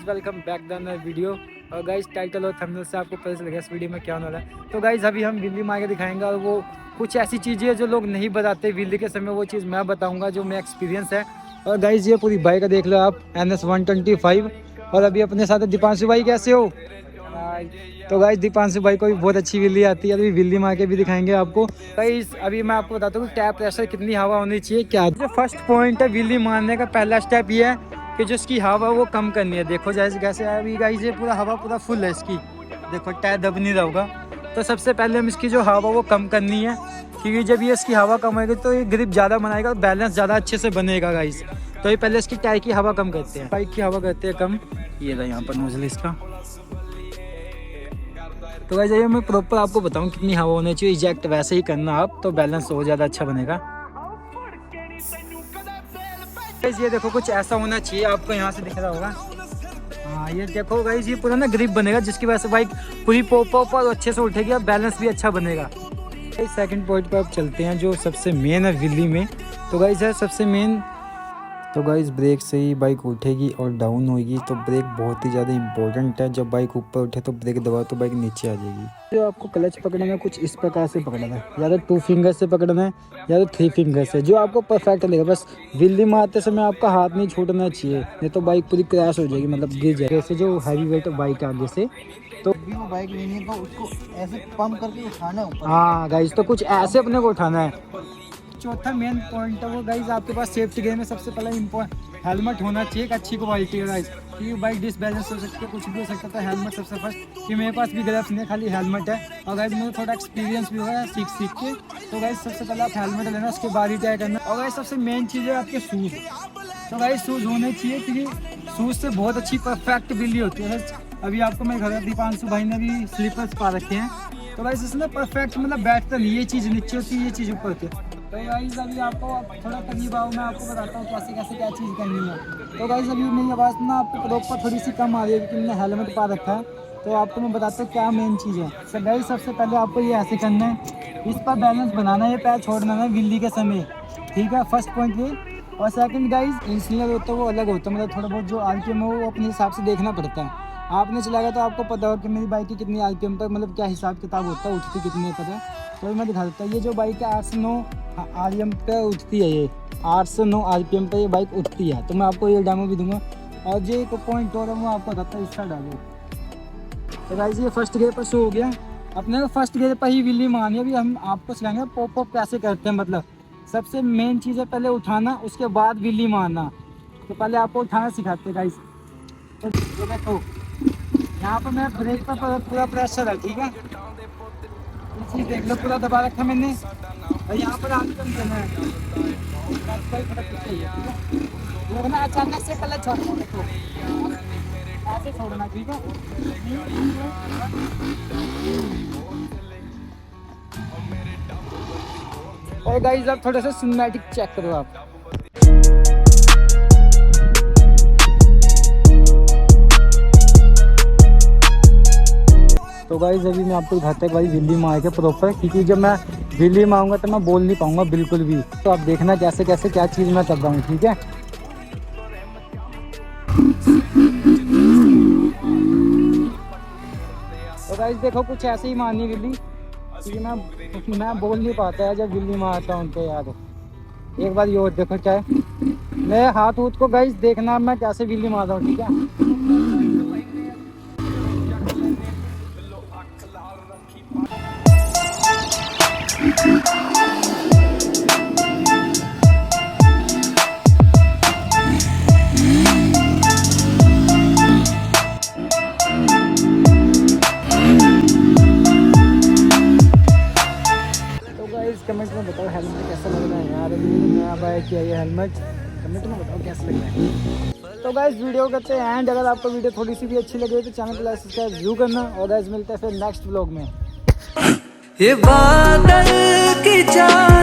Guys welcome back the नई video. और guys title और थंबनेल से आपको पता चलेगा इस वीडियो में क्या होने वाला है। तो गाइज अभी हम विल्ली मार के दिखाएंगे और वो कुछ ऐसी चीज़ें हैं जो लोग नहीं बताते विल्ली के समय, वो चीज़ मैं बताऊंगा जो मेरा एक्सपीरियंस है। और गाइज ये पूरी बाइक देख लो आप, NS 125। और अभी अपने साथ दीपांशु भाई, कैसे हो? तो गाइज दीपांशु भाई को भी बहुत अच्छी विल्ली आती है, अभी विल्ली मार के भी दिखाएंगे आपको। गाइज अभी मैं आपको बताता हूँ टायर प्रेशर कितनी हवा होनी चाहिए। क्या जो फर्स्ट पॉइंट है विल्ली मारने का, पहला स्टेप ये है कि जो इसकी हवा वो कम करनी है। देखो जैसे कैसे अभी गाइस ये पूरा हवा पूरा फुल है इसकी, देखो टायर दब नहीं रहा होगा। तो सबसे पहले हम इसकी जो हवा वो कम करनी है, क्योंकि जब ये इसकी हवा कम होगी तो ये ग्रिप ज़्यादा बनाएगा और बैलेंस ज़्यादा अच्छे से बनेगा गाइस। तो ये पहले इसकी टायर की हवा कम करते हैं, बाइक की हवा करते हैं कम। ये रहा यहाँ पर नोजल इसका। तो गाइस ये मैं प्रॉपर आपको बताऊँ कितनी हवा होनी चाहिए, इजेक्ट वैसे ही करना आप, तो बैलेंस और ज़्यादा अच्छा बनेगा। ये देखो कुछ ऐसा होना चाहिए, आपको यहाँ से दिख रहा होगा। हाँ ये देखो गाइस ये पूरा ना ग्रिप बनेगा, जिसकी वजह से बाइक पूरी पॉप और अच्छे से उठेगी और बैलेंस भी अच्छा बनेगा। सेकंड पॉइंट पर अब चलते हैं जो सबसे मेन है विल्ली में। तो गाइस है सबसे मेन, तो गाइस ब्रेक से ही बाइक उठेगी और डाउन होगी। तो ब्रेक बहुत ही ज़्यादा इंपॉर्टेंट है। जब बाइक ऊपर उठे तो ब्रेक दबाओ तो बाइक नीचे आ जाएगी। जो आपको क्लच पकड़ना है कुछ इस प्रकार से पकड़ना है, या तो 2 फिंगर से पकड़ना है या तो 3 फिंगर से, जो आपको परफेक्ट लगेगा। बस विल्ली मारते समय आपका हाथ नहीं छूटना चाहिए, नहीं तो बाइक पूरी क्रैश हो जाएगी, मतलब गिर जाएगी। जैसे जो हैवी वेट बाइक आगे से, तो वो बाइक लेनी है तो उसको ऐसे पंप करके उठाना है ऊपर। हाँ गाइस तो कुछ ऐसे अपने को उठाना है। चौथा मेन पॉइंट है वो गाइस, आपके पास सेफ्टी गेयर में सबसे पहला हेलमेट होना चाहिए, एक अच्छी क्वालिटी का गाइस, क्योंकि बाइक डिसबैलेंस हो सकती है, कुछ भी हो सकता है। हेलमेट सबसे फर्स्ट, कि मेरे पास भी ग्लव्स नहीं, खाली हेलमेट है। और गाइस मुझे थोड़ा एक्सपीरियंस भी हुआ है सीख के। तो गाइस सबसे पहले आप हेलमेट लेना, उसके बाद ही ट्राई करना। और गाइस सबसे मेन चीज़ है आपके शूज़। तो गाइस शूज़ होने चाहिए, क्योंकि शूज़ से बहुत अच्छी परफेक्ट विल्ली होती है। अभी आपको मैं घर दीपांशु भाई ने भी स्लीपर्स पा रखे हैं, तो गाइस इसमें परफेक्ट मतलब बैठता नहीं, ये चीज़ नीचे होती है, ये चीज़ ऊपर होती है। तो गाइस अभी आपको थोड़ा करीब आओ, मैं आपको बताता हूँ कैसे कैसे क्या चीज़ करनी है। तो गाइस अभी मेरी आवाज़ ना आपको प्रॉपर थोड़ी सी कम आ रही है, क्योंकि मैंने हेलमेट पा रखा है। तो आपको मैं बताता हूँ क्या मेन चीज़ है। तो गाइस सबसे पहले आपको ये ऐसे करना है, इस पर बैलेंस बनाना है, ये पैर छोड़ना है विल्ली के समय, ठीक है। फर्स्ट पॉइंट ये। और सेकंड गाइस इंसुलर होता है वो अलग होता है, मतलब थोड़ा बहुत जो RPM है वो अपने हिसाब से देखना पड़ता है। आपने चलाएगा तो आपको पता हो कि मेरी बाइक की कितनी RPM पर, मतलब क्या हिसाब किताब होता है, उठती कितने पर है। तो मैं दिखा देता हूँ, ये जो बाइक है 8 से 9 RPM पे उठती है, ये 8 से 9 RPM पे ये बाइक उठती है। तो मैं आपको ये डेमो भी दूंगा। और जो एक पॉइंट और है वो आपको बताता हूँ, इसका डालो। तो गाइस ये फर्स्ट गियर पर शो हो गया, अपने को फर्स्ट गियर पर ही विल्ली मारनी है। अभी हम आपको सिखाएंगे पॉप कैसे करते हैं, मतलब सबसे मेन चीज़ है पहले उठाना, उसके बाद विल्ली मारना। तो पहले आपको उठाना सिखाते हैं गाइस। तो ये देखो यहाँ पर मैं ब्रेक पर पूरा प्रेशर है, ठीक है। ये चीज़ देख लो पूरा दबा रखा मैंने, और यहाँ पर आगे कम करना है, ठीक है। अचानक से पहले छोड़ना, देखो ऐसे छोड़ना, ठीक है। और गाइस अब थोड़ा सा सिनेमैटिक चेक करो आप। तो गाइस अभी मैं आपको दिखाता हूँ भाई विल्ली मार के प्रॉपर, क्योंकि जब मैं विल्ली मारूंगा तो मैं बोल नहीं पाऊंगा बिल्कुल भी। तो आप देखना कैसे कैसे क्या चीज़ मैं कर रहा हूँ, ठीक है। तो गाइस देखो कुछ ऐसे ही मारनी विल्ली, क्योंकि मैं बोल नहीं पाता है जब विल्ली मारता हूँ। तो यार एक बार ये देखो क्या है, मेरे हाथ उठ को गाइस देखना मैं कैसे विल्ली मार रहा हूँ, ठीक है। कमेंट में बताओ हेलमेट कैसा लग रहा है यार, अभी नया बाइक किया ये हेलमेट, कमेंट में बताओ कैसा लग रहा है। तो गाइस वीडियो करते हैं एंड, अगर आपको वीडियो थोड़ी सी भी अच्छी लगे तो चैनल को लाइक सब्सक्राइब जरूर करना। और गाइस मिलते हैं फिर नेक्स्ट व्लॉग में। ये बादल की